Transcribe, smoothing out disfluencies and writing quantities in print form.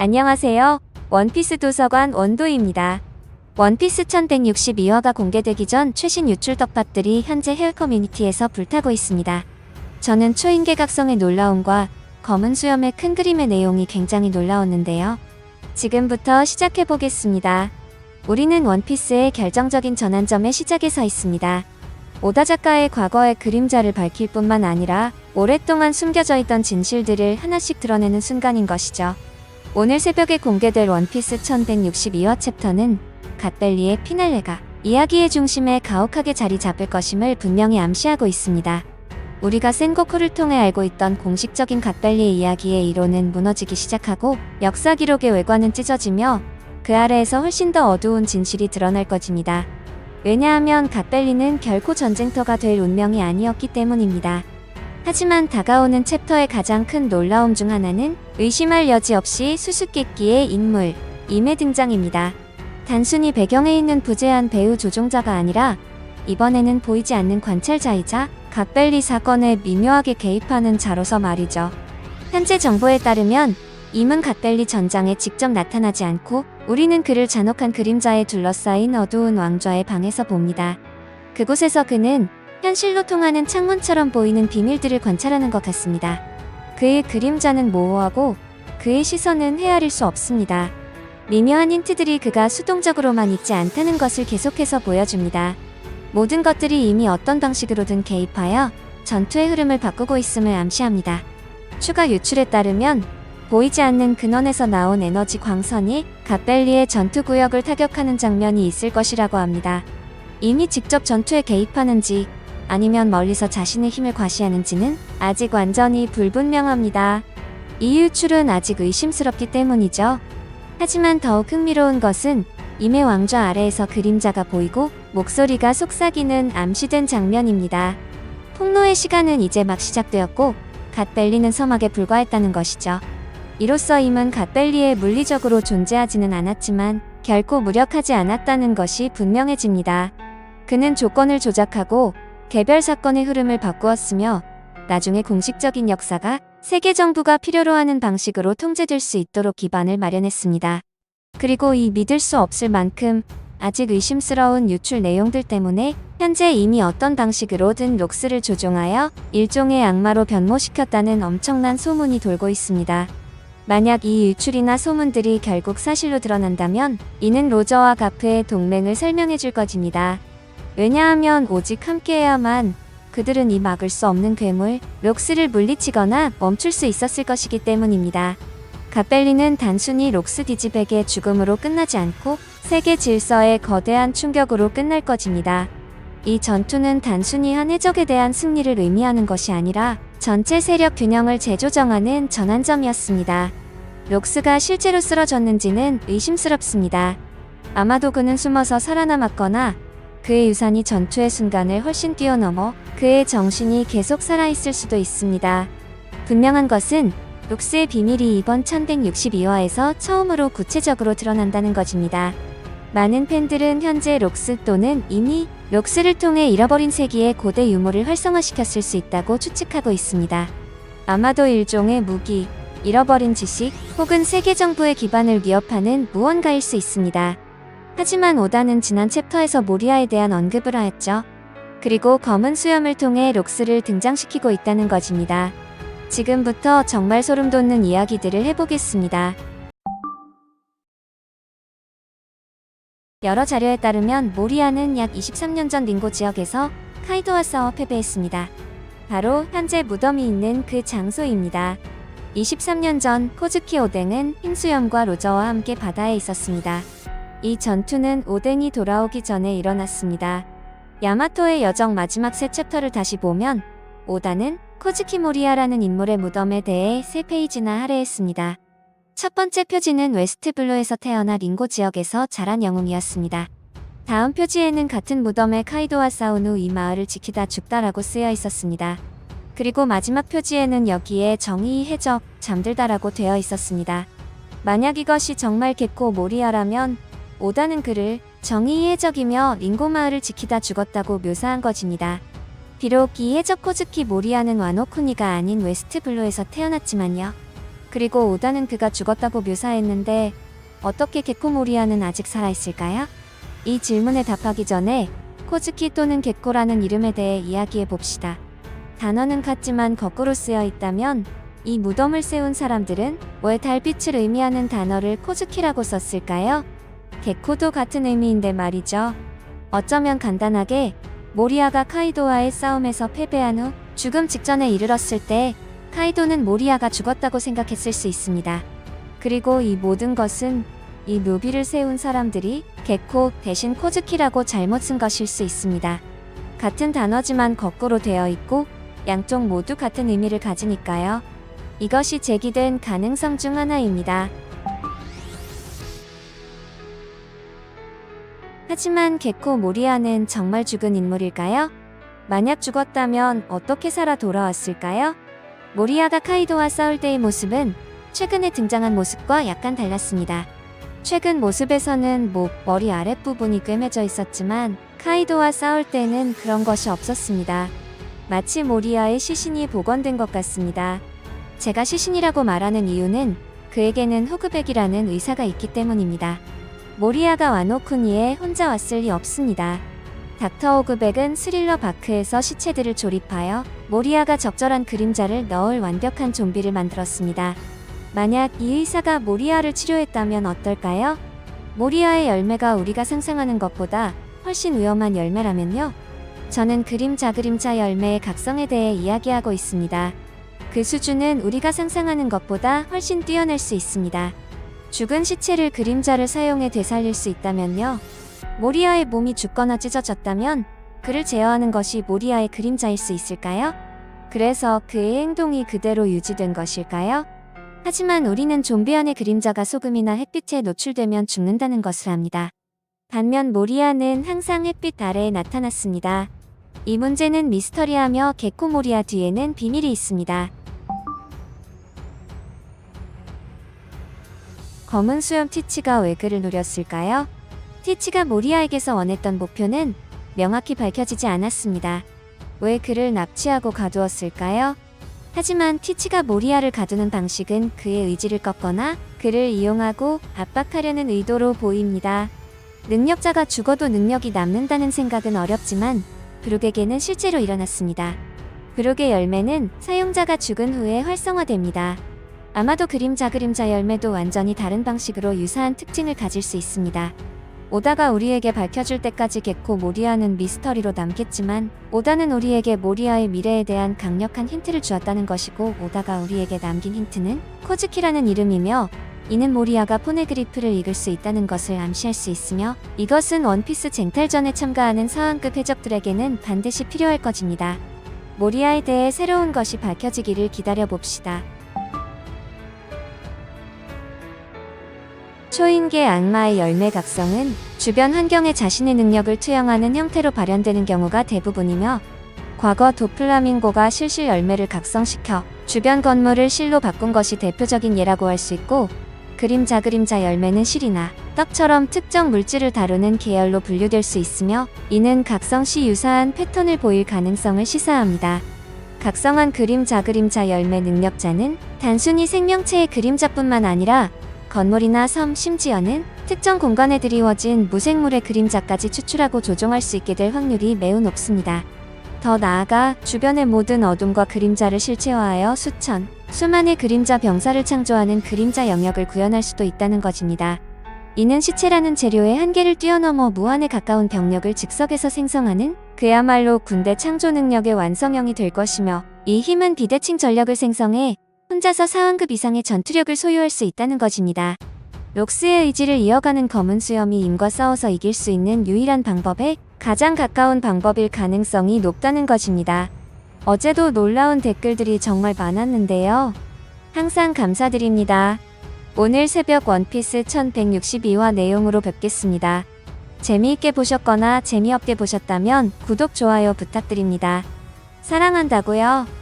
안녕하세요. 원피스 도서관 원도입니다. 원피스 1162화가 공개되기 전 최신 유출 덮밥들이 현재 해외 커뮤니티에서 불타고 있습니다. 저는 초인계각성의 놀라움과 검은 수염의 큰 그림의 내용이 굉장히 놀라웠는데요. 지금부터 시작해보겠습니다. 우리는 원피스의 결정적인 전환점의 시작에 서 있습니다. 오다 작가의 과거의 그림자를 밝힐 뿐만 아니라 오랫동안 숨겨져 있던 진실들을 하나씩 드러내는 순간인 것이죠. 오늘 새벽에 공개될 원피스 1162화 챕터는 갓벨리의 피날레가 이야기의 중심에 가혹하게 자리 잡을 것임을 분명히 암시하고 있습니다. 우리가 센고쿠를 통해 알고 있던 공식적인 갓벨리의 이야기의 이론은 무너지기 시작하고 역사 기록의 외관은 찢어지며 그 아래에서 훨씬 더 어두운 진실이 드러날 것입니다. 왜냐하면 갓벨리는 결코 전쟁터가 될 운명이 아니었기 때문입니다. 하지만 다가오는 챕터의 가장 큰 놀라움 중 하나는 의심할 여지 없이 수수께끼의 인물, 임의 등장입니다. 단순히 배경에 있는 부재한 배우 조종자가 아니라 이번에는 보이지 않는 관찰자이자 갓벨리 사건에 미묘하게 개입하는 자로서 말이죠. 현재 정보에 따르면 임은 갓벨리 전장에 직접 나타나지 않고 우리는 그를 잔혹한 그림자에 둘러싸인 어두운 왕좌의 방에서 봅니다. 그곳에서 그는 현실로 통하는 창문처럼 보이는 비밀들을 관찰하는 것 같습니다. 그의 그림자는 모호하고 그의 시선은 헤아릴 수 없습니다. 미묘한 힌트들이 그가 수동적으로만 있지 않다는 것을 계속해서 보여줍니다. 모든 것들이 이미 어떤 방식으로든 개입하여 전투의 흐름을 바꾸고 있음을 암시합니다. 추가 유출에 따르면 보이지 않는 근원에서 나온 에너지 광선이 갓벨리의 전투 구역을 타격하는 장면이 있을 것이라고 합니다. 이미 직접 전투에 개입하는지 아니면 멀리서 자신의 힘을 과시하는지는 아직 완전히 불분명합니다. 이 유출은 아직 의심스럽기 때문이죠. 하지만 더욱 흥미로운 것은 임의 왕좌 아래에서 그림자가 보이고 목소리가 속삭이는 암시된 장면입니다. 폭로의 시간은 이제 막 시작되었고 갓벨리는 서막에 불과했다는 것이죠. 이로써 임은 갓벨리에 물리적으로 존재하지는 않았지만 결코 무력하지 않았다는 것이 분명해집니다. 그는 조건을 조작하고 개별 사건의 흐름을 바꾸었으며 나중에 공식적인 역사가 세계 정부가 필요로 하는 방식으로 통제될 수 있도록 기반을 마련했습니다. 그리고 이 믿을 수 없을 만큼 아직 의심스러운 유출 내용들 때문에 현재 이미 어떤 방식으로든 록스를 조종하여 일종의 악마로 변모시켰다는 엄청난 소문이 돌고 있습니다. 만약 이 유출이나 소문들이 결국 사실로 드러난다면 이는 로저와 가프의 동맹을 설명해 줄 것입니다. 왜냐하면 오직 함께해야만 그들은 이 막을 수 없는 괴물, 록스를 물리치거나 멈출 수 있었을 것이기 때문입니다. 갓벨리는 단순히 록스 디지백의 죽음으로 끝나지 않고 세계 질서의 거대한 충격으로 끝날 것입니다. 이 전투는 단순히 한 해적에 대한 승리를 의미하는 것이 아니라 전체 세력 균형을 재조정하는 전환점이었습니다. 록스가 실제로 쓰러졌는지는 의심스럽습니다. 아마도 그는 숨어서 살아남았거나 그의 유산이 전투의 순간을 훨씬 뛰어넘어 그의 정신이 계속 살아있을 수도 있습니다. 분명한 것은 록스의 비밀이 이번 1162화에서 처음으로 구체적으로 드러난다는 것입니다. 많은 팬들은 현재 록스 또는 이미 록스를 통해 잃어버린 세기의 고대 유물을 활성화시켰을 수 있다고 추측하고 있습니다. 아마도 일종의 무기, 잃어버린 지식 혹은 세계 정부의 기반을 위협하는 무언가일 수 있습니다. 하지만 오다는 지난 챕터에서 모리아에 대한 언급을 하였죠. 그리고 검은 수염을 통해 록스를 등장시키고 있다는 것입니다. 지금부터 정말 소름 돋는 이야기들을 해보겠습니다. 여러 자료에 따르면 모리아는 약 23년 전 링고 지역에서 카이도와 싸워 패배했습니다. 바로 현재 무덤이 있는 그 장소입니다. 23년 전 코즈키 오뎅은 흰 수염과 로저와 함께 바다에 있었습니다. 이 전투는 오뎅이 돌아오기 전에 일어났습니다. 야마토의 여정 마지막 세 챕터를 다시 보면 오다는 코즈키 모리아라는 인물의 무덤에 대해 3페이지나 할애했습니다. 첫 번째 표지는 웨스트블루에서 태어나 링고 지역에서 자란 영웅이었습니다. 다음 표지에는 같은 무덤에 카이도와 싸운 후 이 마을을 지키다 죽다라고 쓰여 있었습니다. 그리고 마지막 표지에는 여기에 정의의 해적, 잠들다라고 되어 있었습니다. 만약 이것이 정말 겟코 모리아라면 오다는 그를 정의의 해적이며 링고 마을을 지키다 죽었다고 묘사한 것입니다. 비록 이 해적 코즈키 모리아는 와노쿠니가 아닌 웨스트블루에서 태어났지만요. 그리고 오다는 그가 죽었다고 묘사했는데 어떻게 게코 모리아는 아직 살아있을까요? 이 질문에 답하기 전에 코즈키 또는 게코라는 이름에 대해 이야기해 봅시다. 단어는 같지만 거꾸로 쓰여 있다면 이 무덤을 세운 사람들은 왜 달빛을 의미하는 단어를 코즈키라고 썼을까요? 게코도 같은 의미인데 말이죠. 어쩌면 간단하게 모리아가 카이도와의 싸움에서 패배한 후 죽음 직전에 이르렀을 때 카이도는 모리아가 죽었다고 생각했을 수 있습니다. 그리고 이 모든 것은 이 묘비를 세운 사람들이 게코 대신 코즈키라고 잘못 쓴 것일 수 있습니다. 같은 단어지만 거꾸로 되어 있고 양쪽 모두 같은 의미를 가지니까요. 이것이 제기된 가능성 중 하나입니다. 하지만 게코 모리아는 정말 죽은 인물일까요? 만약 죽었다면 어떻게 살아 돌아왔을까요? 모리아가 카이도와 싸울 때의 모습은 최근에 등장한 모습과 약간 달랐습니다. 최근 모습에서는 목, 머리 아랫부분이 꿰매져 있었지만 카이도와 싸울 때는 그런 것이 없었습니다. 마치 모리아의 시신이 복원된 것 같습니다. 제가 시신이라고 말하는 이유는 그에게는 호그백이라는 의사가 있기 때문입니다. 모리아가 와노쿠니에 혼자 왔을 리 없습니다. 닥터 호그백은 스릴러 바크에서 시체들을 조립하여 모리아가 적절한 그림자를 넣을 완벽한 좀비를 만들었습니다. 만약 이 의사가 모리아를 치료했다면 어떨까요? 모리아의 열매가 우리가 상상하는 것보다 훨씬 위험한 열매라면요? 저는 그림자 열매의 각성에 대해 이야기하고 있습니다. 그 수준은 우리가 상상하는 것보다 훨씬 뛰어날 수 있습니다. 죽은 시체를 그림자를 사용해 되살릴 수 있다면요? 모리아의 몸이 죽거나 찢어졌다면 그를 제어하는 것이 모리아의 그림자일 수 있을까요? 그래서 그의 행동이 그대로 유지된 것일까요? 하지만 우리는 좀비 안의 그림자가 소금이나 햇빛에 노출되면 죽는다는 것을 압니다. 반면 모리아는 항상 햇빛 아래에 나타났습니다. 이 문제는 미스터리하며 게코 모리아 뒤에는 비밀이 있습니다. 검은 수염 티치가 왜 그를 노렸을까요? 티치가 모리아에게서 원했던 목표는 명확히 밝혀지지 않았습니다. 왜 그를 납치하고 가두었을까요? 하지만 티치가 모리아를 가두는 방식은 그의 의지를 꺾거나 그를 이용하고 압박하려는 의도로 보입니다. 능력자가 죽어도 능력이 남는다는 생각은 어렵지만 브룩에게는 실제로 일어났습니다. 브룩의 열매는 사용자가 죽은 후에 활성화됩니다. 아마도 그림자 열매도 완전히 다른 방식으로 유사한 특징을 가질 수 있습니다. 오다가 우리에게 밝혀줄 때까지 게코 모리아는 미스터리로 남겠지만 오다는 우리에게 모리아의 미래에 대한 강력한 힌트를 주었다는 것이고 오다가 우리에게 남긴 힌트는 코즈키라는 이름이며 이는 모리아가 포네그리프를 읽을 수 있다는 것을 암시할 수 있으며 이것은 원피스 쟁탈전에 참가하는 서한급 해적들에게는 반드시 필요할 것입니다. 모리아에 대해 새로운 것이 밝혀지기를 기다려봅시다. 초인계 악마의 열매 각성은 주변 환경에 자신의 능력을 투영하는 형태로 발현되는 경우가 대부분이며 과거 도플라밍고가 실실 열매를 각성시켜 주변 건물을 실로 바꾼 것이 대표적인 예라고 할 수 있고 그림자 열매는 실이나 떡처럼 특정 물질을 다루는 계열로 분류될 수 있으며 이는 각성 시 유사한 패턴을 보일 가능성을 시사합니다. 각성한 그림자 열매 능력자는 단순히 생명체의 그림자뿐만 아니라 건물이나 섬 심지어는 특정 공간에 드리워진 무생물의 그림자까지 추출하고 조종할 수 있게 될 확률이 매우 높습니다. 더 나아가 주변의 모든 어둠과 그림자를 실체화하여 수만의 그림자 병사를 창조하는 그림자 영역을 구현할 수도 있다는 것입니다. 이는 시체라는 재료의 한계를 뛰어넘어 무한에 가까운 병력을 즉석에서 생성하는 그야말로 군대 창조 능력의 완성형이 될 것이며 이 힘은 비대칭 전력을 생성해 혼자서 사원급 이상의 전투력을 소유할 수 있다는 것입니다. 록스의 의지를 이어가는 검은 수염이 임과 싸워서 이길 수 있는 유일한 방법에 가장 가까운 방법일 가능성이 높다는 것입니다. 어제도 놀라운 댓글들이 정말 많았는데요. 항상 감사드립니다. 오늘 새벽 원피스 1162화 내용으로 뵙겠습니다. 재미있게 보셨거나 재미없게 보셨다면 구독, 좋아요 부탁드립니다. 사랑한다고요.